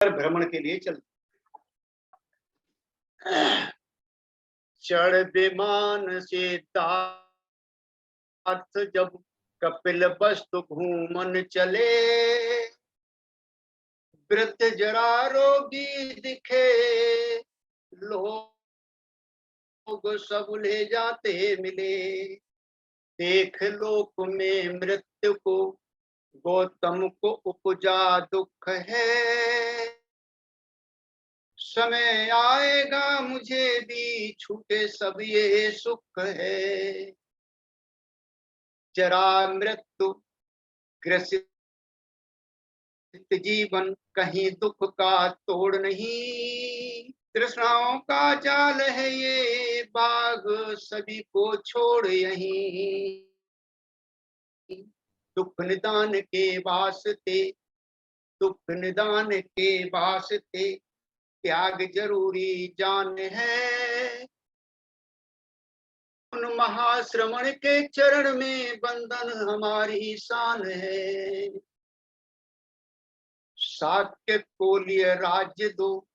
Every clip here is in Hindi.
भ्रमण के लिए चल चढ़ विमान से दार्थ जब कपिल वस्तु घूमन चले, वृद्ध जरा रोगी दिखे, लोग सब ले जाते मिले। देख लोक में मृत्यु को, गौतम को उपजा दुख है। समय आएगा मुझे भी छूटे सब ये सुख है। जरा मृत्यु ग्रसित जीवन कहीं दुख का तोड़ नहीं। तृष्णाओं का जाल है ये बाग सभी को छोड़ यहीं। दुख निदान के वास्ते, दुख निदान के वास्ते त्याग जरूरी जान है। उन महाश्रमण के चरण में बंधन हमारी शान है। शाक्य को लिए राज्य दो,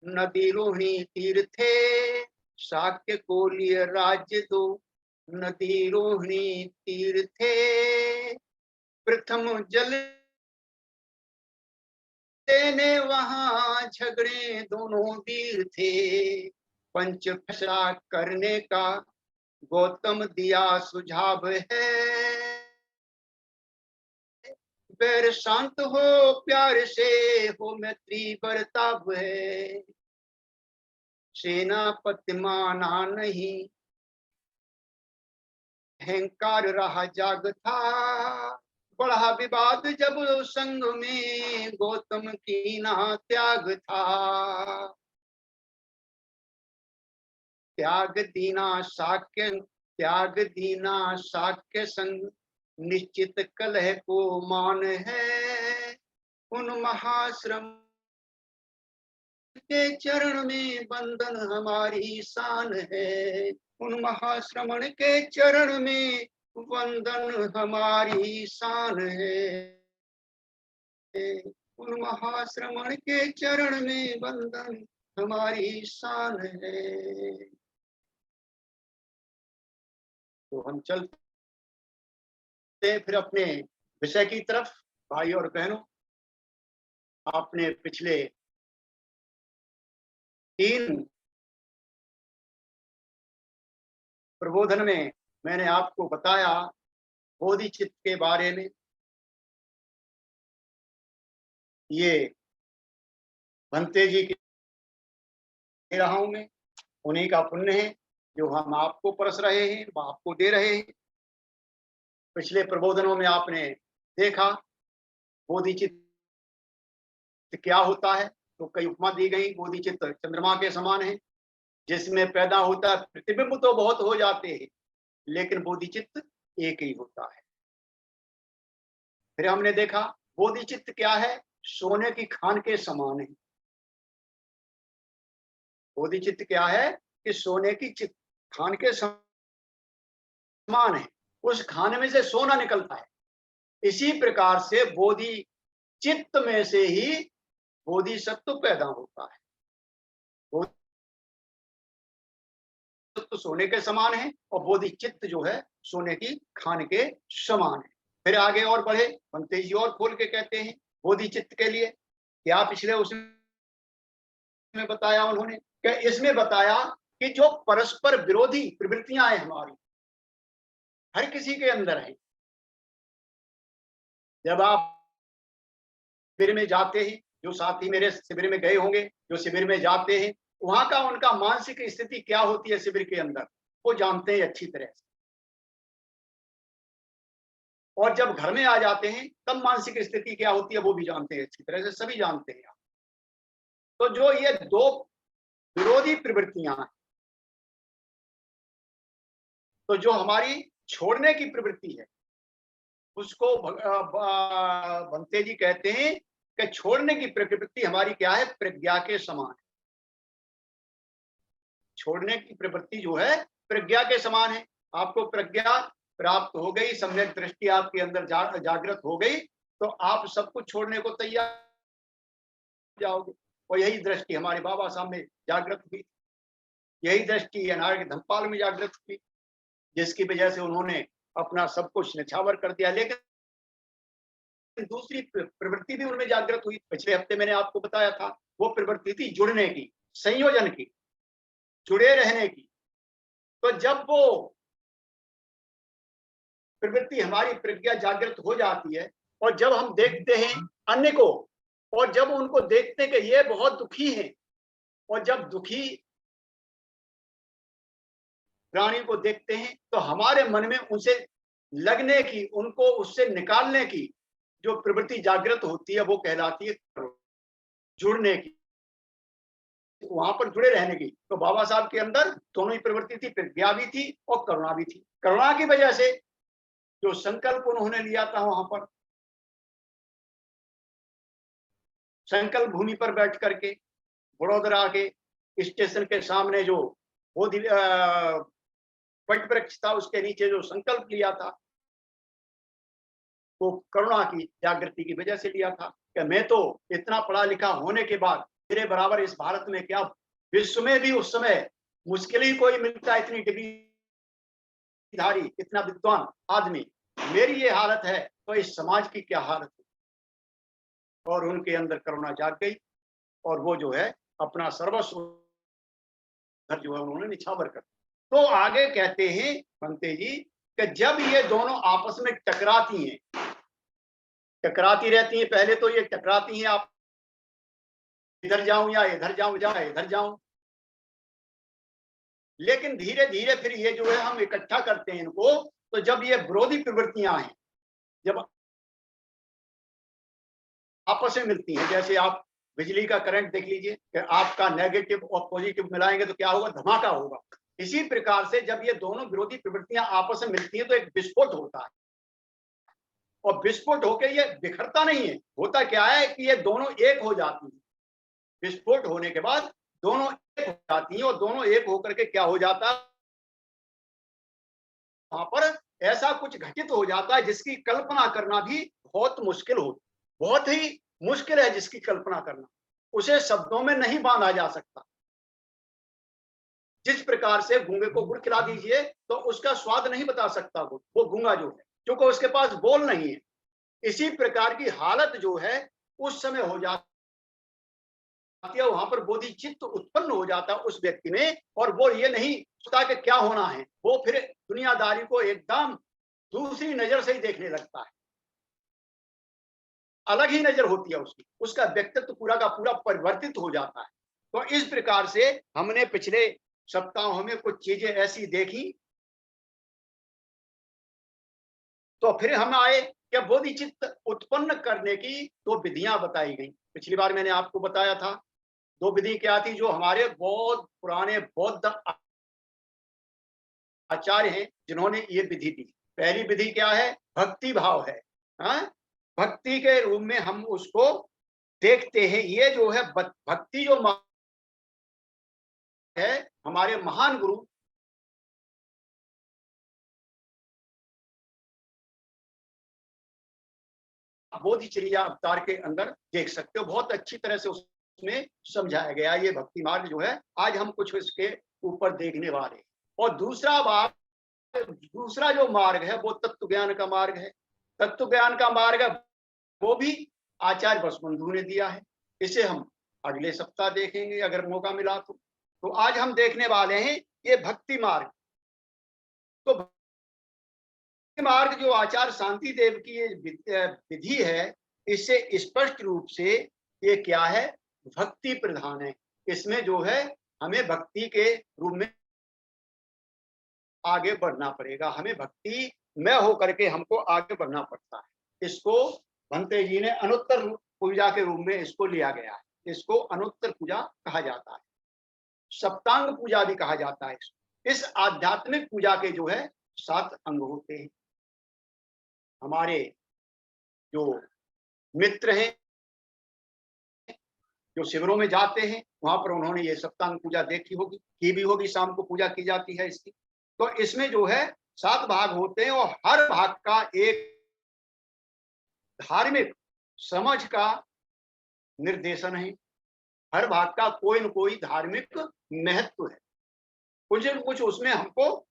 नदी रोहिणी तीर्थे। शाक्य को लिए राज्य दो, नदी रोहिणी तीर्थे। प्रथम जल देने वहां झगड़े दोनों वीर थे। पंच फैसला करने का गौतम दिया सुझाव है। बैर शांत हो प्यार से हो मैत्री बर्ताव है। सेनापति माना नहीं, अहंकार रहा जाग था। बढ़ा विवाद जब संग में गौतम की ना त्याग था। त्याग दीना शाक्य, त्याग दीना शाक्य संग निश्चित कलह को मान है। उन महाश्रम के चरण में बंधन हमारी शान है। उन महाश्रमण के चरण में वंदन हमारी शान है। उन महाश्रमण के चरण में वंदन हमारी शान है। तो हम चलते फिर अपने विषय की तरफ। भाई और बहनों, आपने पिछले 3 प्रबोधन में मैंने आपको बताया बोधिचित्त के बारे में। ये भंते जी के रहा हूं मैं, उन्हीं का पुण्य है जो हम आपको परस रहे हैं, आपको दे रहे हैं। पिछले प्रबोधनों में आपने देखा बोधिचित्त क्या होता है, तो कई उपमा दी गई। बोधिचित्त चंद्रमा के समान है, जिसमें पैदा होता है प्रतिबिंब तो बहुत हो जाते हैं, लेकिन बोधिचित्त एक ही होता है। फिर हमने देखा बोधिचित्त क्या है, सोने की खान के समान है। बोधिचित्त क्या है कि सोने की खान के समान है, उस खाने में से सोना निकलता है। इसी प्रकार से बोधि चित्त में से ही बोधिसत्व पैदा होता है। बोधिसत्व सोने के समान है और बोधिचित्त जो है सोने की खान के समान है। फिर आगे और बढ़े, भंते जी और खोल के कहते हैं बोधिचित्त के लिए क्या पिछले उसमें बताया उन्होंने, कि इसमें बताया कि जो परस्पर विरोधी प्रवृत्तियां हैं हमारी, हर किसी के अंदर है। जब आप शिविर में जाते हैं, जो साथी मेरे शिविर में गए होंगे, जो शिविर में जाते हैं, वहां का उनका मानसिक स्थिति क्या होती है शिविर के अंदर, वो जानते हैं अच्छी तरह से। और जब घर में आ जाते हैं तब मानसिक स्थिति क्या होती है वो भी जानते हैं अच्छी तरह से, सभी जानते हैं। तो जो ये 2 विरोधी प्रवृत्तियां हैं, तो जो हमारी छोड़ने की प्रवृत्ति है उसको भंते जी कहते हैं कि छोड़ने की प्रवृत्ति हमारी क्या है, प्रज्ञा के समान है। छोड़ने की प्रवृत्ति जो है प्रज्ञा के समान है। आपको प्रज्ञा प्राप्त हो गई, सम्यक दृष्टि आपके अंदर जागृत हो गई, तो आप सब कुछ छोड़ने को तैयार जाओगे। और यही दृष्टि हमारे बाबा साहब में जागृत हुई, यही दृष्टि अनार्य धनपाल में जागृत हुई, जिसकी वजह से उन्होंने अपना सब कुछ निछावर कर दिया। लेकिन दूसरी प्रवृत्ति भी उनमें जागृत हुई। पिछले हफ्ते मैंने आपको बताया था, वो प्रवृत्ति थी जुड़ने की, संयोजन की, जुड़े रहने की। तो जब वो प्रवृत्ति हमारी प्रज्ञा जागृत हो जाती है और जब हम देखते हैं अन्य को, और जब उनको देखते हैं कि ये बहुत दुखी हैं, और जब दुखी प्राणी को देखते हैं तो हमारे मन में उनसे लगने की, उनको उससे निकालने की जो प्रवृत्ति जागृत होती है वो कहलाती है जुड़ने की, वहां पर जुड़े रहने की। तो बाबा साहब के अंदर दोनों ही प्रवृत्ति थी, प्रज्ञा भी थी और करुणा भी थी। करुणा की वजह से जो संकल्प उन्होंने लिया था वहां पर संकल्प भूमि पर बैठ करके, वडोदरा के स्टेशन के सामने जो बोधि वट वृक्ष था उसके नीचे जो संकल्प लिया था वो करुणा की जागृति की वजह से लिया था कि मैं तो इतना पढ़ा लिखा होने के बाद मेरे बराबर इस भारत में क्या, विश्व में भी उस समय मुश्किल ही कोई मिलता इतनी डिग्री धारी, इतना विद्वान आदमी, मेरी ये हालत है तो इस समाज की क्या हालत है। और उनके अंदर करुणा जाग गई और वो जो है अपना सर्वस्व जो है उन्होंने निछावर कर। तो आगे कहते हैं पंते जी कि जब ये दोनों आपस में टकराती हैं, टकराती रहती हैं, पहले तो ये टकराती हैं, आप इधर जाऊं या इधर जाऊं, या इधर जाऊं, लेकिन धीरे धीरे फिर ये जो है हम इकट्ठा करते हैं इनको। तो जब ये विरोधी प्रवृत्तियां हैं, जब आपस में मिलती हैं, जैसे आप बिजली का करंट देख लीजिए कि आपका नेगेटिव और पॉजिटिव मिलाएंगे तो क्या होगा, धमाका होगा। इसी प्रकार से जब ये दोनों विरोधी प्रवृत्तियां आपस में मिलती हैं तो एक विस्फोट होता है, और विस्फोट होकर ये बिखरता नहीं है, होता क्या है कि ये दोनों एक हो जाती है। विस्फोट होने के बाद दोनों एक हो जाती हैं, और दोनों एक होकर के क्या हो जाता है, वहां पर ऐसा कुछ घटित हो जाता है जिसकी कल्पना करना भी बहुत मुश्किल हो, बहुत ही मुश्किल है जिसकी कल्पना करना, उसे शब्दों में नहीं बांधा जा सकता। जिस प्रकार से गूंगे को गुड़ खिला दीजिए तो उसका स्वाद नहीं बता सकता वो गूंगा जो है, क्योंकि उसके पास बोल नहीं है। इसी प्रकार की हालत जो है उस समय हो जाती है, वहां पर बोधिचित्त उत्पन्न हो जाता है उस व्यक्ति में, और वो ये नहीं सोचता कि क्या होना है, वो फिर दुनियादारी को एकदम दूसरी नजर से ही देखने लगता है, अलग ही नजर होती है उसकी, उसका व्यक्तित्व पूरा का पूरा परिवर्तित हो जाता है। तो इस प्रकार से हमने पिछले सप्ताहों में कुछ चीजें ऐसी देखी, तो फिर हम आए कि बोधिचित्त उत्पन्न करने की दो विधियां बताई गई। पिछली बार मैंने आपको बताया था दो विधि क्या थी जो हमारे बहुत पुराने बौद्ध आचार्य हैं जिन्होंने ये विधि दी। पहली विधि क्या है, भक्ति भाव है। हाँ, भक्ति के रूप में हम उसको देखते हैं। ये जो है भक्ति जो है हमारे महान गुरु बोधिचर्या अवतार के अंदर देख सकते हो, बहुत अच्छी तरह से उसमें समझाया गया ये भक्ति मार्ग जो है। आज हम कुछ इसके ऊपर देखने वाले। और दूसरा जो मार्ग है वो तत्व ज्ञान का मार्ग है। तत्व ज्ञान का मार्ग है वो भी आचार्य बसबंधु ने दिया है। इसे हम अगले सप्ताह देखेंगे अगर मौका मिला तो आज हम देखने वाले हैं ये भक्ति मार्ग। तो भक्ति मार्ग जो आचार्य शांति देव की ये विधि है, इससे स्पष्ट रूप से ये क्या है, भक्ति प्रधान है। इसमें जो है हमें भक्ति के रूप में आगे बढ़ना पड़ेगा, हमें भक्ति में होकर के हमको आगे बढ़ना पड़ता है। इसको भंते जी ने अनुत्तर पूजा के रूप में इसको लिया गया है। इसको अनुत्तर पूजा कहा जाता है, सप्तांग पूजा भी कहा जाता है। इस आध्यात्मिक पूजा के जो है 7 अंग होते हैं। हमारे जो मित्र हैं जो शिविरों में जाते हैं वहां पर उन्होंने ये सप्तांग पूजा देखी होगी, की भी होगी, शाम को पूजा की जाती है इसकी। तो इसमें जो है 7 भाग होते हैं और हर भाग का एक धार्मिक समझ का निर्देशन है। हर भाग का कोई न कोई धार्मिक महत्व है, कुछ न कुछ उसमें हमको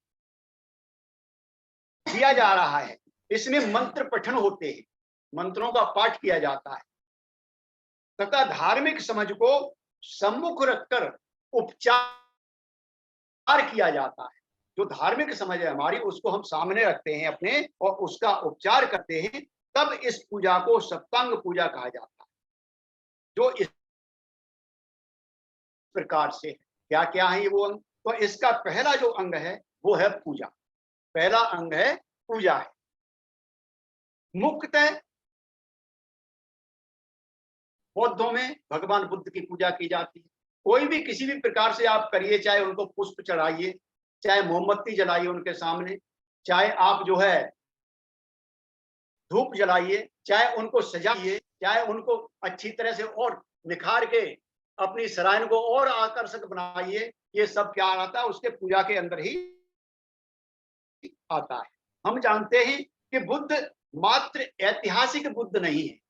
दिया जा रहा है। इसमें मंत्र पठन होते हैं, मंत्रों का पाठ किया जाता है तथा धार्मिक समझ को सम्मुख रखकर उपचार किया जाता है। जो धार्मिक समझ है हमारी, उसको हम सामने रखते हैं अपने और उसका उपचार करते हैं, तब इस पूजा को सप्तांग पूजा कहा जाता है। जो इस प्रकार से क्या क्या है ये वो अंग, तो इसका पहला जो अंग है वो है पूजा। पहला अंग है पूजा है। मुख्यतः बौद्धों में भगवान बुद्ध की पूजा की जाती है। कोई भी किसी भी प्रकार से आप करिए, चाहे उनको पुष्प चढ़ाइए, चाहे मोमबत्ती जलाइए उनके सामने, चाहे आप जो है धूप जलाइए, चाहे उनको सजाइए, चाहे उनको अच्छी तरह से और निखार के अपनी सराहना को और आकर्षक बनाइए, ये सब क्या आता है उसके पूजा के अंदर ही आता है। हम जानते हैं कि बुद्ध मात्र ऐतिहासिक बुद्ध नहीं है।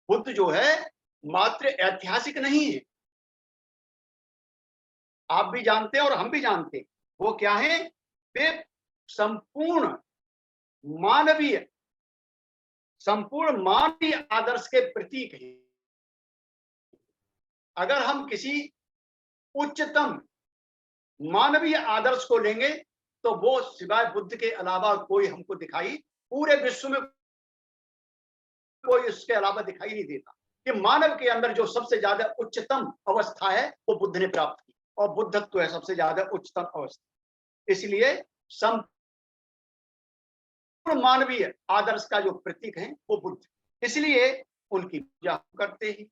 बुद्ध जो है मात्र ऐतिहासिक नहीं है, आप भी जानते हैं और हम भी जानते हैं। वो क्या है? वे संपूर्ण मानवीय आदर्श के प्रतीक हैं। अगर हम किसी उच्चतम मानवीय आदर्श को लेंगे तो वो सिवाय बुद्ध के अलावा कोई हमको दिखाई, पूरे विश्व में कोई इसके अलावा दिखाई नहीं देता कि मानव के अंदर जो सबसे ज्यादा उच्चतम अवस्था है वो बुद्ध ने प्राप्त की, और बुद्धत्व है सबसे ज्यादा उच्चतम अवस्था। इसलिए संपूर्ण मानवीय आदर्श का जो प्रतीक है वो बुद्ध, इसलिए उनकी पूजा करते हैं।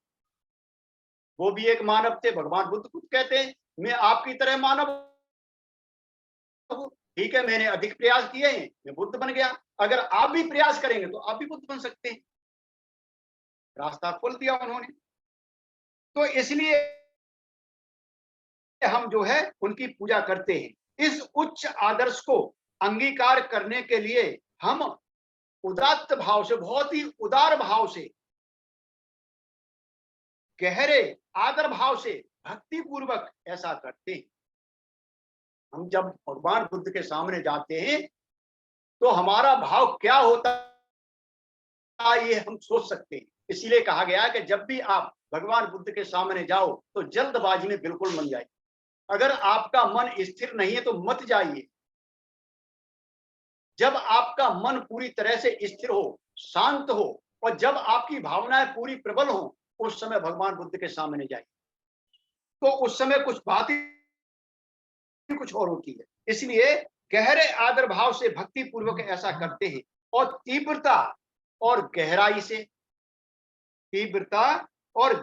वो भी एक मानव थे। भगवान बुद्ध खुद कहते हैं, मैं आपकी तरह मानव हूं, ठीक है, मैंने अधिक प्रयास किए हैं, मैं बुद्ध बन गया। अगर आप भी प्रयास करेंगे तो आप भी बुद्ध बन सकते हैं। रास्ता खोल दिया उन्होंने। तो इसलिए हम जो है उनकी पूजा करते हैं। इस उच्च आदर्श को अंगीकार करने के लिए हम उदात्त भाव से, बहुत ही उदार भाव से, गहरे आदर भाव से, भक्ति पूर्वक ऐसा करते हैं। हम जब भगवान बुद्ध के सामने जाते हैं तो हमारा भाव क्या होता है ये हम सोच सकते हैं। इसीलिए कहा गया कि जब भी आप भगवान बुद्ध के सामने जाओ तो जल्दबाजी में बिल्कुल मत जाइए। अगर आपका मन स्थिर नहीं है तो मत जाइए। जब आपका मन पूरी तरह से स्थिर हो, शांत हो, और जब आपकी भावनाएं पूरी प्रबल हो, उस समय भगवान बुद्ध के सामने जाइए। तो उस समय कुछ बात ही कुछ और होती है। इसलिए गहरे आदर भाव से भक्ति पूर्वक ऐसा करते हैं, और तीव्रता और गहराई से, तीव्रता और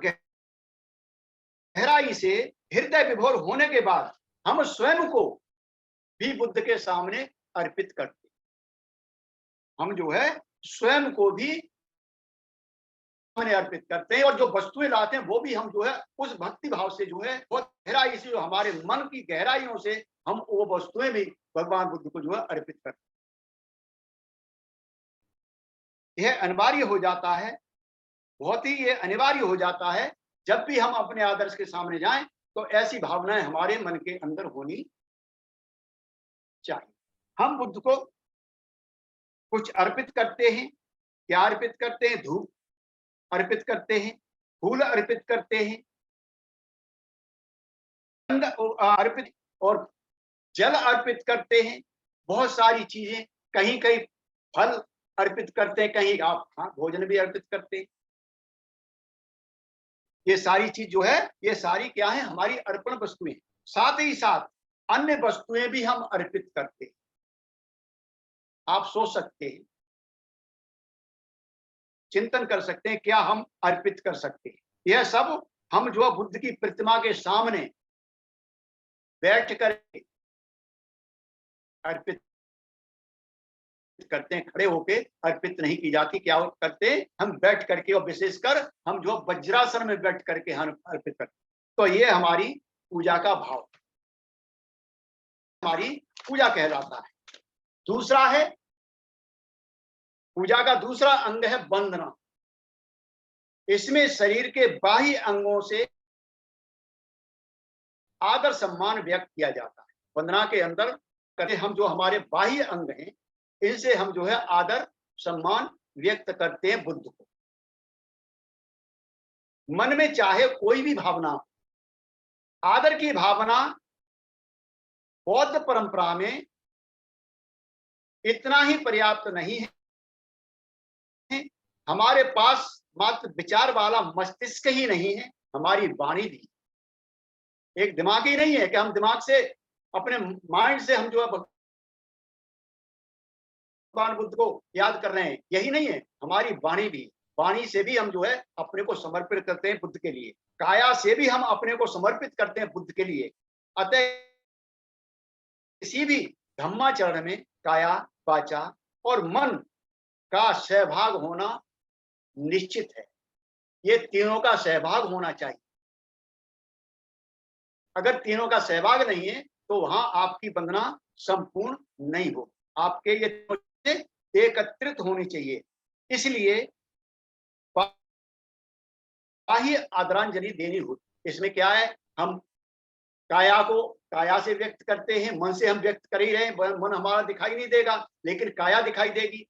गहराई से हृदय विभोर होने के बाद हम स्वयं को भी बुद्ध के सामने अर्पित करते हैं। हम जो है स्वयं को भी सामने अर्पित करते हैं, और जो वस्तुएं लाते हैं वो भी हम जो है उस भक्ति भाव से जो है बहुत गहराई से, जो हमारे मन की गहराइयों से हम वो वस्तुएं भी भगवान बुद्ध को जो है अर्पित करते हैं। यह अनिवार्य हो जाता है, बहुत ही ये अनिवार्य हो जाता है। जब भी हम अपने आदर्श के सामने जाएं तो ऐसी भावनाएं हमारे मन के अंदर होनी चाहिए। हम बुद्ध को कुछ अर्पित करते हैं। क्या अर्पित करते हैं? धूप अर्पित करते हैं, फूल अर्पित करते हैं, अर्पित और जल अर्पित करते हैं। बहुत सारी चीजें, कहीं कहीं फल अर्पित करते हैं, कहीं आप भोजन भी अर्पित करते हैं। ये सारी चीज जो है, ये सारी क्या है? हमारी अर्पण वस्तुएं। साथ ही साथ अन्य वस्तुएं भी हम अर्पित करते हैं। आप सोच सकते हैं, चिंतन कर सकते हैं, क्या हम अर्पित कर सकते हैं? यह सब हम जो बुद्ध की प्रतिमा के सामने बैठ कर अर्पित करते हैं। खड़े होके अर्पित नहीं की जाती। क्या करते हैं? हम बैठ करके, और विशेषकर हम जो वज्रासन में बैठ करके हम अर्पित करते हैं। तो ये हमारी पूजा का भाव, हमारी पूजा कहलाता है। दूसरा है पूजा का दूसरा अंग है वंदना। इसमें शरीर के बाह्य अंगों से आदर सम्मान व्यक्त किया जाता है। वंदना के अंदर करके हम जो हमारे बाह्य अंग हैं, इनसे हम जो है आदर सम्मान व्यक्त करते हैं बुद्ध को। मन में चाहे कोई भी भावना, आदर की भावना बौद्ध परंपरा में इतना ही पर्याप्त नहीं है। हमारे पास मात्र विचार वाला मस्तिष्क ही नहीं है, हमारी वाणी भी एक दिमाग ही नहीं है कि हम दिमाग से अपने माइंड से हम जो है भगवान बुद्ध को याद कर रहे हैं, यही नहीं है, हमारी वाणी भी, वाणी से भी हम जो है अपने को समर्पित करते हैं बुद्ध के लिए, काया से भी हम अपने को समर्पित करते हैं बुद्ध के लिए। अतः किसी भी धम्माचरण में काया, वाचा और मन का सहभाग होना निश्चित है। ये तीनों का सहभाग होना चाहिए। अगर तीनों का सहभाग नहीं है तो वहां आपकी वंदना संपूर्ण नहीं हो। आपके ये एकत्रित होनी चाहिए। इसलिए बाह्य आदरांजलि देनी होती। इसमें क्या है, हम काया को काया से व्यक्त करते हैं, मन से हम व्यक्त कर ही रहे हैं, मन हमारा दिखाई नहीं देगा लेकिन काया दिखाई देगी,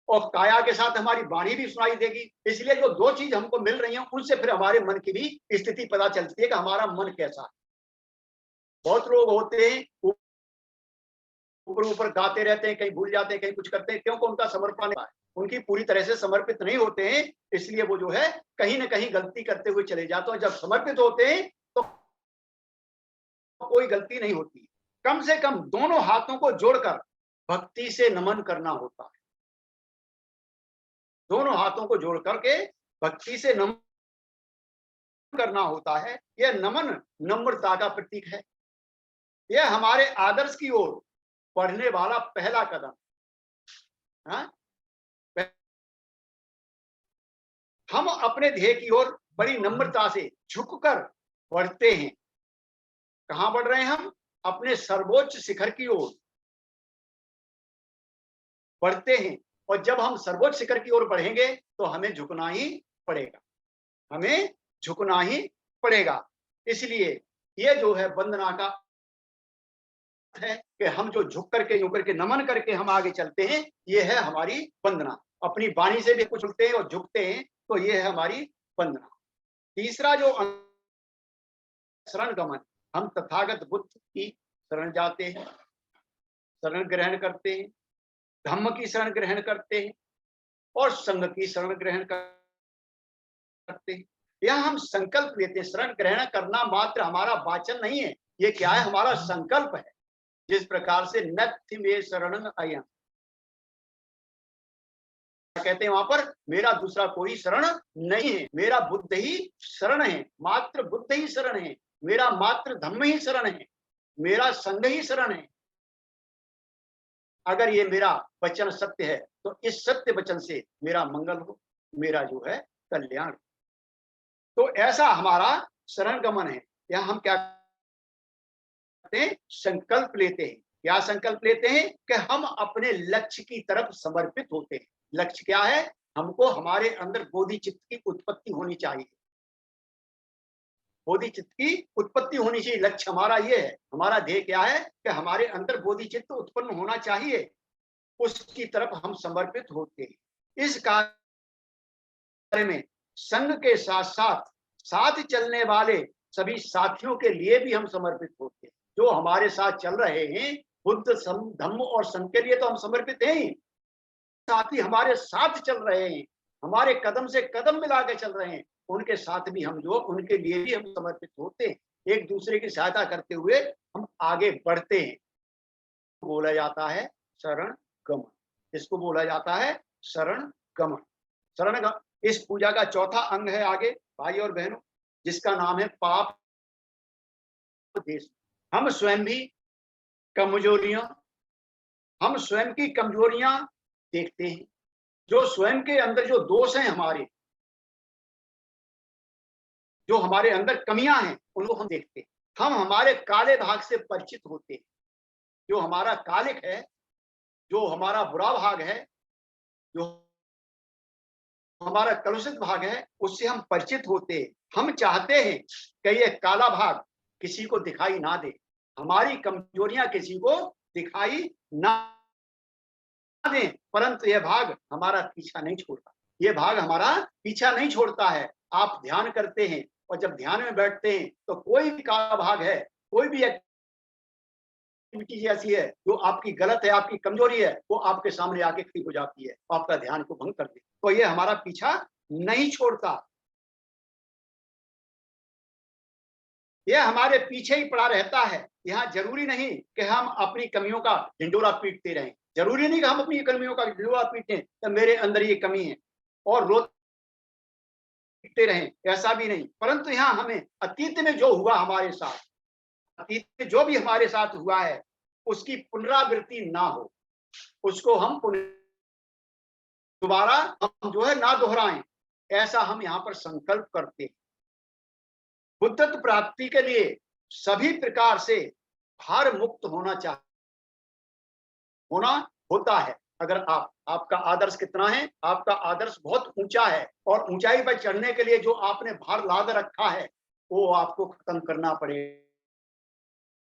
और काया के साथ हमारी वाणी भी सुनाई देगी। इसलिए जो दो चीज हमको मिल रही हैं उनसे फिर हमारे मन की भी स्थिति पता चलती है कि हमारा मन कैसा है। बहुत लोग होते हैं ऊपर ऊपर गाते रहते हैं, कहीं भूल जाते हैं, कहीं कुछ करते हैं, क्योंकि उनका समर्पण नहीं है, उनकी पूरी तरह से समर्पित नहीं होते हैं, इसलिए वो जो है कहीं ना कहीं गलती करते हुए चले जाते हैं। जब समर्पित होते हैं तो कोई गलती नहीं होती। कम से कम दोनों हाथों को जोड़कर भक्ति से नमन करना होता है। दोनों हाथों को जोड़ करके भक्ति से नमन करना होता है। यह नमन नम्रता का प्रतीक है। यह हमारे आदर्श की ओर बढ़ने वाला पहला कदम। हाँ? हम अपने ध्येय की ओर बड़ी नम्रता से झुककर बढ़ते हैं। कहां बढ़ रहे हैं हम? अपने सर्वोच्च शिखर की ओर बढ़ते हैं। और जब हम सर्वोच्च शिखर की ओर बढ़ेंगे तो हमें झुकना ही पड़ेगा, हमें झुकना ही पड़ेगा। इसलिए ये जो है वंदना का है कि हम जो झुक करके यूं करके नमन करके हम आगे चलते हैं, ये है हमारी वंदना। अपनी वाणी से भी कुछ उठते हैं और झुकते हैं, तो ये है हमारी वंदना। तीसरा जो शरण गमन, हम तथागत बुद्ध की शरण जाते हैं, शरण ग्रहण करते हैं, धम्म की शरण ग्रहण करते हैं और संघ की शरण ग्रहण करते हैं। यह हम संकल्प लेते हैं। शरण ग्रहण करना मात्र हमारा वाचन नहीं है, ये क्या है, हमारा संकल्प है। जिस प्रकार से नत्थि में शरणं अयं, कहते हैं वहां पर, मेरा दूसरा कोई शरण नहीं है, मेरा बुद्ध ही शरण है, मात्र बुद्ध ही शरण है, मेरा मात्र धम्म ही शरण है, मेरा संघ ही शरण है। अगर ये मेरा वचन सत्य है तो इस सत्य वचन से मेरा मंगल हो, मेरा जो है कल्याण। तो ऐसा हमारा शरण गमन है। यहाँ हम क्या करते हैं? संकल्प लेते हैं। क्या संकल्प लेते हैं? कि हम अपने लक्ष्य की तरफ समर्पित होते हैं। लक्ष्य क्या है? हमको हमारे अंदर बोधिचित्त की उत्पत्ति होनी चाहिए। बोधिचित्त की उत्पत्ति होनी चाहिए, लक्ष्य हमारा ये है। हमारा ध्येय क्या है? कि हमारे अंदर बोधिचित्त उत्पन्न होना चाहिए, उसकी तरफ हम समर्पित होते हैं। इस कार्य में संघ के साथ साथ साथ चलने वाले सभी साथियों के लिए भी हम समर्पित होते हैं। जो हमारे साथ चल रहे हैं, बुद्ध धम्म और संघ के लिए तो हम समर्पित हैं ही, साथी हमारे साथ चल रहे हैं, हमारे कदम से कदम मिला के चल रहे हैं, उनके साथ भी हम जो, उनके लिए भी हम समर्पित होते हैं। एक दूसरे की सहायता करते हुए हम आगे बढ़ते हैं। बोला जाता है शरण गमन। इसको बोला जाता है शरण गमन। शरण गमन इस पूजा का चौथा अंग है आगे भाई और बहनों, जिसका नाम है पाप देश। हम स्वयं भी कमजोरियां, हम स्वयं की कमजोरियां देखते हैं। जो स्वयं के अंदर जो दोष हैं हमारे, जो हमारे अंदर कमियां हैं, उनको हम देखते हैं। हम हमारे काले भाग से परिचित होते हैं। जो हमारा कालिक है, जो हमारा बुरा भाग है, जो हमारा कलुषित भाग है उससे हम परिचित होते हैं। हम चाहते हैं कि ये काला भाग किसी को दिखाई ना दे, हमारी कमजोरियां किसी को दिखाई ना दें, परंतु यह भाग हमारा पीछा नहीं छोड़ता। ये भाग हमारा पीछा नहीं छोड़ता है। आप ध्यान करते हैं और जब ध्यान में बैठते हैं तो कोई भी काला भाग है, कोई भी एक्टिविटी ऐसी है जो आपकी गलत है, आपकी कमजोरी है, वो आपके सामने आके खड़ी हो जाती है, आपका ध्यान को भंग कर देती है। तो ये हमारा पीछा नहीं छोड़ता, ये हमारे पीछे ही पड़ा रहता है। यहाँ जरूरी नहीं कि हम अपनी कमियों का ढिंडोरा पीटते रहें, जरूरी नहीं कि हम अपनी कमियों का ढिंडोरा पीटें तो मेरे अंदर ये कमी है और रोते रहें, ऐसा भी नहीं। परंतु यहाँ हमें अतीत में जो हुआ हमारे साथ, अतीत में जो भी हमारे साथ हुआ है उसकी पुनरावृत्ति ना हो, उसको हम दोबारा हम जो है ना दोहराएं, ऐसा हम यहाँ पर संकल्प करते हैं। बुद्धत्व प्राप्ति के लिए सभी प्रकार से भार मुक्त होना होता है। अगर आपका आदर्श कितना है, आपका आदर्श बहुत ऊंचा है और ऊंचाई पर चढ़ने के लिए जो आपने भार लाद रखा है वो आपको खत्म करना पड़ेगा।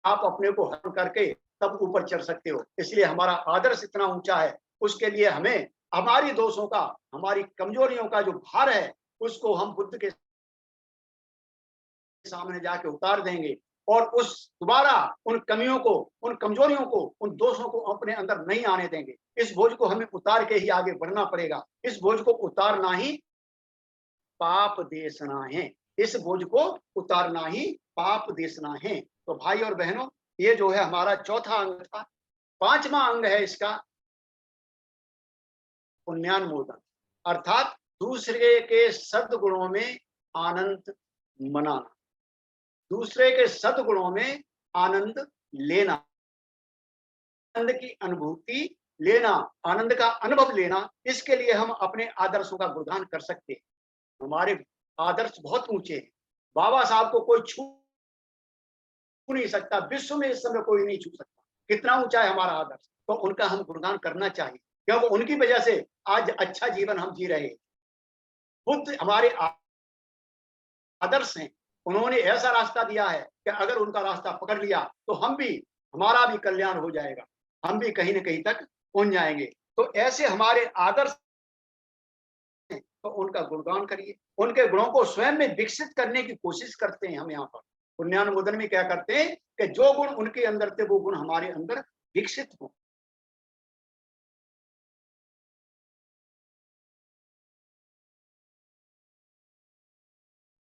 आप अपने को हल करके तब ऊपर चढ़ सकते हो। इसलिए हमारा आदर्श इतना ऊंचा है, उसके लिए हमें हमारी दोषों का, हमारी कमजोरियों का जो भार है उसको हम बुद्ध के सामने जाके उतार देंगे और उस दोबारा उन कमियों को, उन कमजोरियों को, उन दोषों को अपने अंदर नहीं आने देंगे। इस बोझ को हमें उतार के ही आगे बढ़ना पड़ेगा। इस बोझ को उतारना ही पाप देशना है, इस बोझ को उतारना ही पाप देशना है। तो भाई और बहनों, ये जो है हमारा चौथा अंग था। पांचवा अंग है इसका पुण्यानुमोदन, अर्थात दूसरे के सद्गुणों में आनंद मनाना, दूसरे के सद्गुणों में आनंद लेना, आनंद की अनुभूति लेना, आनंद का अनुभव लेना। इसके लिए हम अपने आदर्शों का गुणगान कर सकते हैं। हमारे आदर्श बहुत ऊंचे हैं, बाबा साहब को कोई छू नहीं सकता, विश्व में इस समय कोई नहीं छू सकता। कितना ऊंचा है हमारा आदर्श, तो उनका हम गुणगान करना चाहिए, क्योंकि उनकी वजह से आज अच्छा जीवन हम जी रहे हैं। बुद्ध हमारे आदर्श हैं, उन्होंने ऐसा रास्ता दिया है कि अगर उनका रास्ता पकड़ लिया तो हम भी, हमारा भी कल्याण हो जाएगा, हम भी कहीं न कहीं तक पहुंच जाएंगे। तो ऐसे हमारे आदर्श हैं, तो उनका गुणगान करिए, उनके गुणों को स्वयं में विकसित करने की कोशिश करते हैं। हम यहाँ पर पुण्यानुमोदन में क्या करते हैं कि जो गुण उनके अंदर थे वो गुण हमारे अंदर विकसित हो।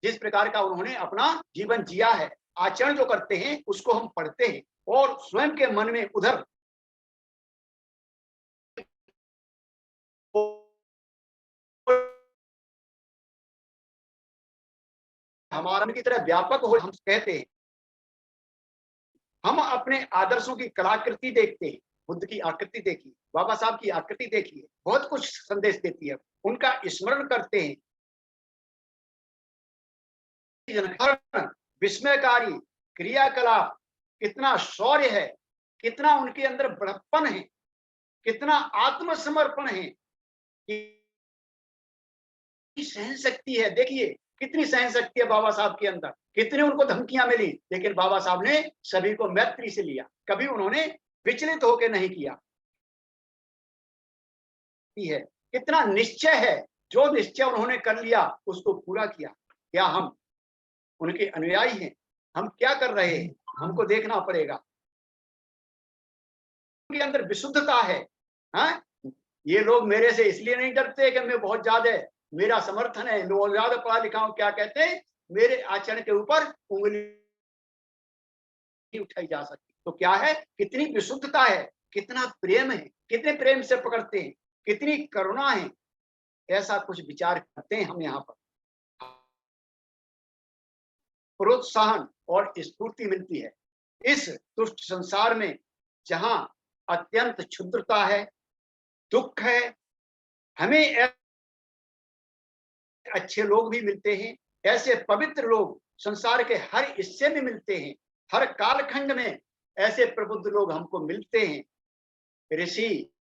जिस प्रकार का उन्होंने अपना जीवन जिया है, आचरण जो करते हैं उसको हम पढ़ते हैं और स्वयं के मन में उधर हमारा की तरह व्यापक हो, हम कहते हैं। हम अपने आदर्शों की कलाकृति देखते हैं, बुद्ध की आकृति देखी, बाबा साहब की आकृति देखी, बहुत कुछ संदेश देती है। उनका स्मरण करते हैं, विस्मयकारी क्रियाकलाप, कितना शौर्य है, कितना उनके अंदर बड़प्पन है, कितना आत्मसमर्पण है, सहन शक्ति है। देखिए कितनी सहन शक्ति है बाबा साहब के अंदर, कितनी उनको धमकियां मिली, लेकिन बाबा साहब ने सभी को मैत्री से लिया, कभी उन्होंने विचलित होकर नहीं किया है। कितना निश्चय है, जो निश्चय उन्होंने कर लिया उसको पूरा किया। क्या हम उनके अनुयायी हैं? हम क्या कर रहे हैं, हमको देखना पड़ेगा। उनके अंदर विशुद्धता है। हाँ, ये लोग मेरे से इसलिए नहीं डरते कि मैं बहुत ज्यादा मेरा समर्थन है, लोग ज्यादा पढ़ा लिखा हूं, क्या कहते हैं, मेरे आचरण के ऊपर उंगली उठाई जा सकती। तो क्या है, कितनी विशुद्धता है, कितना प्रेम है, कितने प्रेम से पकड़ते हैं, कितनी करुणा है। ऐसा कुछ विचार करते हैं हम यहाँ पर, प्रोत्साहन और स्फूर्ति मिलती है इस दुष्ट संसार में, जहां अत्यंत क्षुद्रता है, दुख है। हमें अच्छे लोग भी मिलते हैं, ऐसे पवित्र लोग संसार के हर हिस्से में मिलते हैं, हर कालखंड में ऐसे प्रबुद्ध लोग हमको मिलते हैं। ऋषि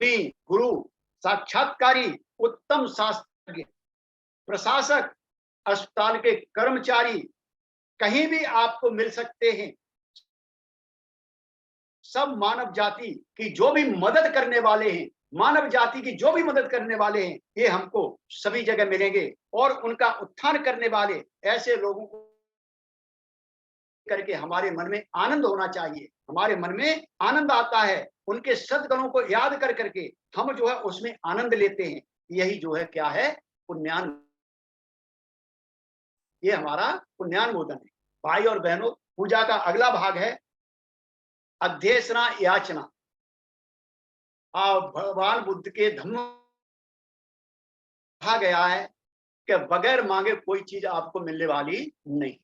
गुरु, साक्षात्कारी, उत्तम शास्त्रज्ञ, प्रशासक, अस्पताल के कर्मचारी कहीं भी आपको मिल सकते हैं। सब मानव जाति की जो भी मदद करने वाले हैं, मानव जाति की जो भी मदद करने वाले हैं, ये हमको सभी जगह मिलेंगे। और उनका उत्थान करने वाले ऐसे लोगों को करके हमारे मन में आनंद होना चाहिए। हमारे मन में आनंद आता है, उनके सद्गुणों को याद कर करके हम जो है उसमें आनंद लेते हैं। यही जो है क्या है, पुण्यान, ये हमारा पुण्यानुमोदन है। भाई और बहनों, पूजा का अगला भाग है अध्येशना याचना। भगवान बुद्ध के धम्म कहा गया है कि बगैर मांगे कोई चीज आपको मिलने वाली नहीं।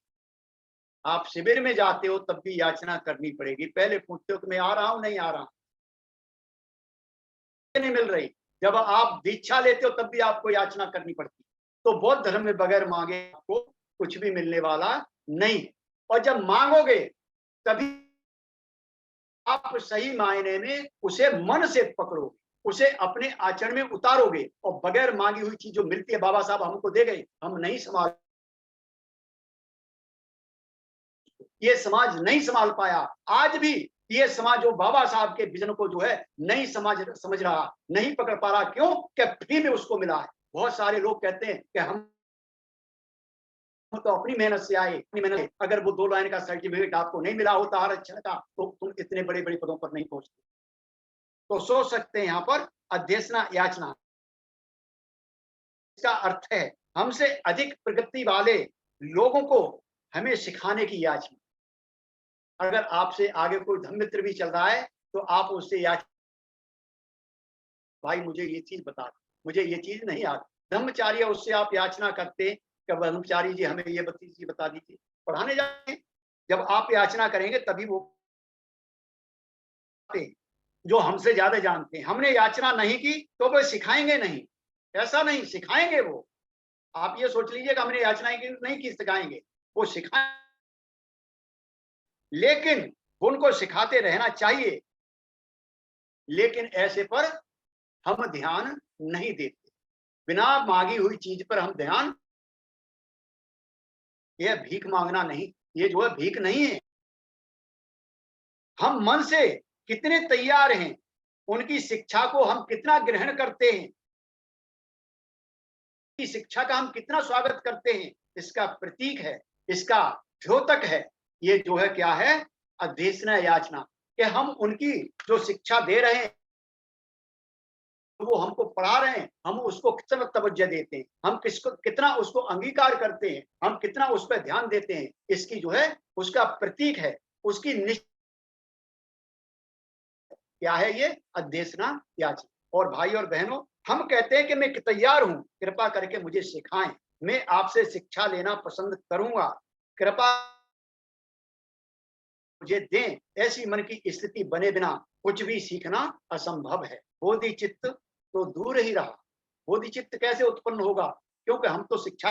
आप शिविर में जाते हो तब भी याचना करनी पड़ेगी। पहले पूछते हो कि मैं आ रहा हूं, नहीं आ रहा, नहीं मिल रही। जब आप दीक्षा लेते हो तब भी आपको याचना करनी पड़ती। तो बौद्ध धर्म में बगैर मांगे आपको कुछ भी मिलने वाला नहीं। और जब मांगोगे तभी आप सही मायने में उसे मन से पकड़ोगे, उसे अपने आचरण में उतारोगे। और बगैर मांगी हुई चीज जो मिलती है, बाबा साहब हमको दे गए, हम नहीं संभाल, ये समाज नहीं संभाल पाया। आज भी ये समाज जो बाबा साहब के विजन को जो है नहीं समझ रहा, नहीं पकड़ पा रहा। क्यों? कि फ्री में उसको मिला है। बहुत सारे लोग कहते हैं कि हम तो अपनी मेहनत से आए, अपनी मेहनत। अगर वो 2 लाइन का सर्टिफिकेट आपको नहीं मिला होता आरक्षण का, तो तुम इतने बड़े बड़े पदों पर नहीं पहुंचते। तो सोच सकते हैं यहाँ पर अध्येशना याचना, इसका अर्थ है हमसे अधिक प्रगति वाले लोगों को हमें सिखाने की याचना। अगर आपसे आगे कोई धर्ममित्र भी चल रहा है तो आप उससे याचना, भाई मुझे ये चीज बता दो, मुझे ये चीज नहीं आती। ब्रह्मचारी उससे आप याचना करते कि ब्रह्मचारी जी हमें ये चीज बता दीजिए। पढ़ाने जाते, जब आप याचना करेंगे तभी वो जो हमसे ज्यादा जानते हैं। हमने याचना नहीं की तो वो सिखाएंगे नहीं, ऐसा नहीं, सिखाएंगे वो। आप ये सोच लीजिए कि हमने याचना नहीं की, सिखाएंगे वो, सिखाएंगे। लेकिन उनको सिखाते रहना चाहिए, लेकिन ऐसे पर हम ध्यान नहीं देते। बिना मांगी हुई चीज पर हम ध्यान, यह भीख मांगना नहीं, ये जो है भीख नहीं है। हम मन से कितने तैयार हैं, उनकी शिक्षा को हम कितना ग्रहण करते हैं, की शिक्षा का हम कितना स्वागत करते हैं, इसका प्रतीक है, इसका द्योतक है। ये जो है क्या है, अध्येशना याचना, कि हम उनकी जो शिक्षा दे रहे हैं, वो हमको पढ़ा रहे हैं, हम उसको कितना तवज्जो देते हैं, हम किसको कितना उसको अंगीकार करते हैं, हम कितना उस पर ध्यान देते हैं, इसकी जो है उसका प्रतीक है, उसकी क्या है, ये अध्येशना याचना। और भाई और बहनों, हम कहते हैं कि मैं तैयार हूं, कृपा करके मुझे सिखाएं, मैं आपसे शिक्षा लेना पसंद करूंगा, कृपा मुझे दें। ऐसी मन की स्थिति बने बिना कुछ भी सीखना असंभव है। बोधि चित्त तो दूर ही रहा। बोधि चित्त कैसे उत्पन्न होगा? क्योंकि हम तो शिक्षा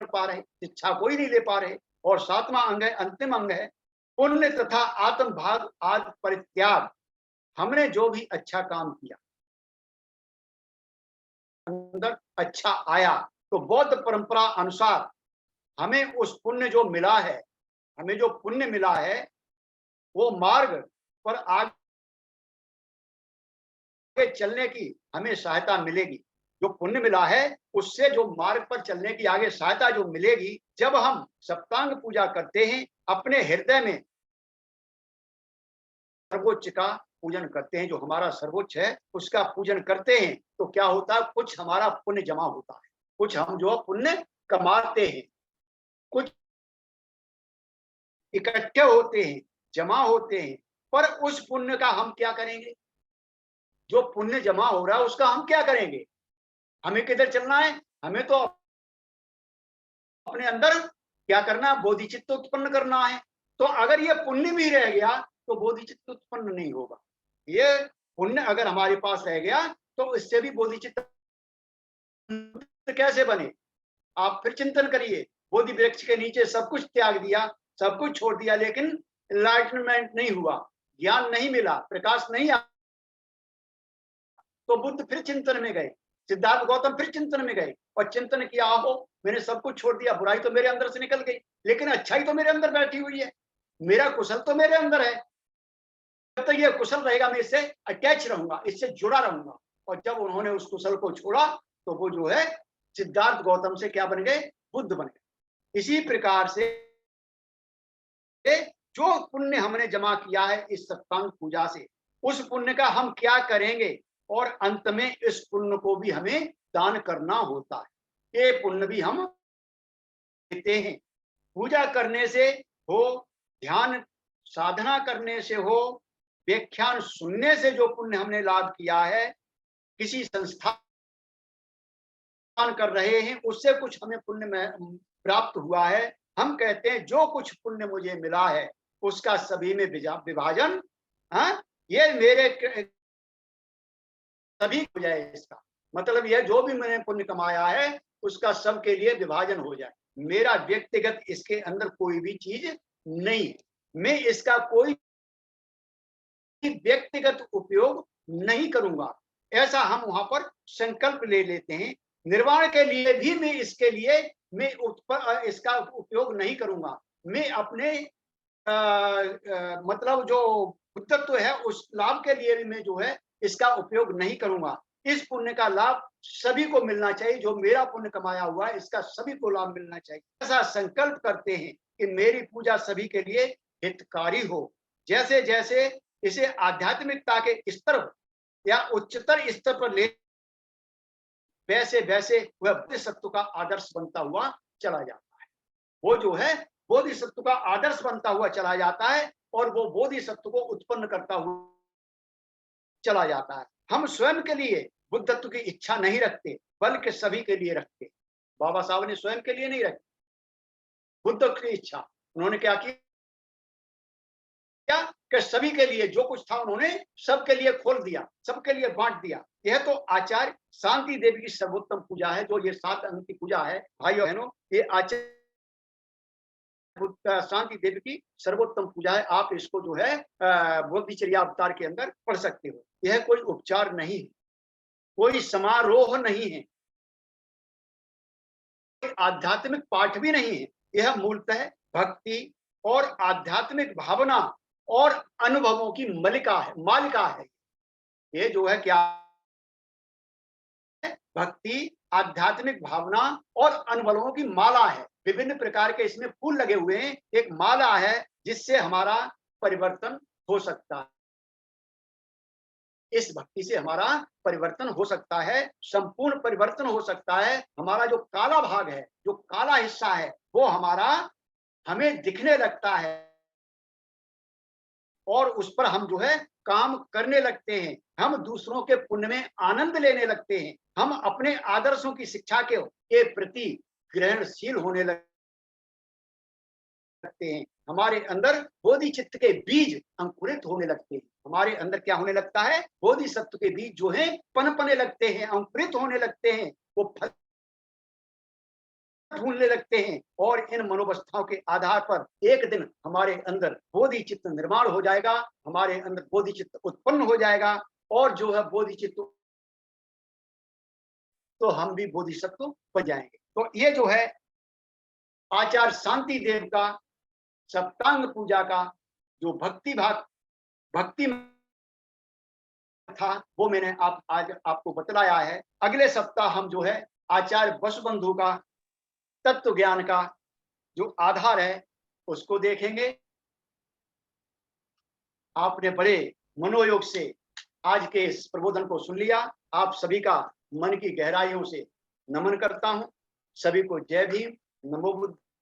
पा रहे, शिक्षा कोई नहीं ले पा रहे। और 7वां अंग है, अंतिम अंग है, पुण्य तथा आत्म भाग आदि परित्याग। हमने जो भी अच्छा काम किया, अंदर अच्छा आया, तो बौद्ध परंपरा अनुसार हमें उस पुण्य जो मिला है, हमें जो पुण्य मिला है, वो मार्ग पर आगे चलने की हमें सहायता मिलेगी। जो पुण्य मिला है उससे जो मार्ग पर चलने की आगे सहायता जो मिलेगी, जब हम सप्तांग पूजा करते हैं, अपने हृदय में सर्वोच्च का पूजन करते हैं, जो हमारा सर्वोच्च है उसका पूजन करते हैं, तो क्या होता है, कुछ हमारा पुण्य जमा होता है, कुछ हम जो पुण्य कमाते हैं, कुछ इकट्ठे होते हैं, जमा होते हैं। पर उस पुण्य का हम क्या करेंगे? जो पुण्य जमा हो रहा है उसका हम क्या करेंगे? हमें किधर चलना है? हमें तो अपने अंदर क्या करना है? बोधिचित्त उत्पन्न करना है। तो अगर ये पुण्य भी रह गया तो बोधिचित्त उत्पन्न नहीं होगा। ये पुण्य अगर हमारे पास रह गया तो इससे भी बोधिचित्त कैसे बने? आप फिर चिंतन करिए। बोधि वृक्ष के नीचे सब कुछ त्याग दिया, सब कुछ छोड़ दिया, लेकिन एनलाइटमेंट नहीं हुआ, ज्ञान नहीं मिला, प्रकाश नहीं आया। तो बुद्ध फिर चिंतन में गए, सिद्धार्थ गौतम फिर चिंतन में गए और चिंतन किया, हो मैंने सब कुछ छोड़ दिया, बुराई तो मेरे अंदर से निकल गई, लेकिन अच्छाई तो मेरे अंदर बैठी हुई है, मेरा कुशल तो मेरे अंदर है, जब तक ये कुशल रहेगा मैं इससे अटैच रहूंगा, इससे जुड़ा रहूंगा। और जब उन्होंने उस कुशल को छोड़ा तो वो जो है सिद्धार्थ गौतम से क्या बन गए, बुद्ध बन गए। इसी प्रकार से जो पुण्य हमने जमा किया है इस सप्तांग पूजा से, उस पुण्य का हम क्या करेंगे, और अंत में इस पुण्य को भी हमें दान करना होता है। ये पुण्य भी हम देते हैं, पूजा करने से हो, ध्यान साधना करने से हो, व्याख्यान सुनने से जो पुण्य हमने लाभ किया है, किसी संस्थान कर रहे हैं उससे कुछ हमें पुण्य में प्राप्त हुआ है, हम कहते हैं जो कुछ पुण्य मुझे मिला है उसका सभी में विभाजन, ये मेरे सभी हो जाए। इसका मतलब यह जो भी मैंने पुण्य कमाया है उसका सबके लिए विभाजन हो जाए, मेरा व्यक्तिगत इसके अंदर कोई भी चीज नहीं है, मैं इसका कोई व्यक्तिगत उपयोग नहीं करूंगा, ऐसा हम वहां पर संकल्प ले लेते हैं। निर्वाण के लिए भी मैं इसके लिए मैं इसका उपयोग नहीं करूंगा, मैं अपने मतलब जो बुद्धत्व है उस लाभ के लिए भी मैं जो है इसका उपयोग नहीं करूंगा। इस पुण्य का लाभ सभी को मिलना चाहिए, जो मेरा पुण्य कमाया हुआ है इसका सभी को लाभ मिलना चाहिए, ऐसा संकल्प करते हैं कि मेरी पूजा सभी के लिए हितकारी हो। जैसे जैसे इसे आध्यात्मिकता के स्तर या उच्चतर स्तर पर ले, वैसे वैसे वह बोधिसत्व का आदर्श बनता हुआ चला जाता है। वो जो है बोधिसत्व का आदर्श बनता हुआ चला जाता है और वो बोधिसत्व को उत्पन्न करता हुआ चला जाता है। हम स्वयं के लिए बुद्धत्व की इच्छा नहीं रखते, बल्कि सभी के लिए रखते। बाबा साहब ने स्वयं के लिए नहीं रखी बुद्धत्व की इच्छा, उन्होंने क्या किया कि सभी के लिए जो कुछ था उन्होंने सबके लिए खोल दिया, सबके लिए बांट दिया। यह तो आचार्य शांति देवी की सर्वोत्तम पूजा है, जो ये 7 अंग की पूजा है भाइयों बहनों, ये आचार्य शांति देवी की सर्वोत्तम पूजा है। आप इसको जो है बोधिचर्या अवतार के अंदर पढ़ सकते हो। यह कोई उपचार नहीं है, कोई समारोह नहीं है, कोई आध्यात्मिक पाठ भी नहीं है, यह मूलतः भक्ति और आध्यात्मिक भावना और अनुभवों की मालिका है। ये जो है क्या है, भक्ति, आध्यात्मिक भावना और अनुभवों की माला है। विभिन्न प्रकार के इसमें फूल लगे हुए हैं, एक माला है जिससे हमारा परिवर्तन हो सकता है। इस भक्ति से हमारा परिवर्तन हो सकता है, संपूर्ण परिवर्तन हो सकता है। हमारा जो काला भाग है, जो काला हिस्सा है, वो हमारा हमें दिखने लगता है और उस पर हम जो है काम करने लगते हैं। हम दूसरों के पुण्य में आनंद लेने लगते हैं। हम अपने आदर्शों की शिक्षा के प्रति ग्रहणशील होने लगते हैं। हमारे अंदर बोधि चित्त के बीज अंकुरित होने लगते हैं। हमारे अंदर क्या होने लगता है, बोधि सत्व के बीज जो है पनपने लगते हैं, अंकुरित होने लगते हैं, वो फल ढूंढने लगते हैं और इन मनोवस्थाओं के आधार पर एक दिन हमारे अंदर बोधि चित्त निर्माण हो जाएगा, हमारे अंदर बोधि चित्त उत्पन्न हो जाएगा और जो है बोधि चित्त तो हम भी बोधिसत्व बन जाएंगे। तो ये जो है आचार्य शांति देव का सप्तांग पूजा का जो भक्ति था वो मैंने आज आपको बतलाया है। अगले सप्ताह हम जो है आचार्य वसुबंधु का तत्व ज्ञान का जो आधार है उसको देखेंगे। आपने बड़े मनोयोग से आज के इस प्रबोधन को सुन लिया। आप सभी का मन की गहराइयों से नमन करता हूं। सभी को जय भीम, नमो बुद्ध।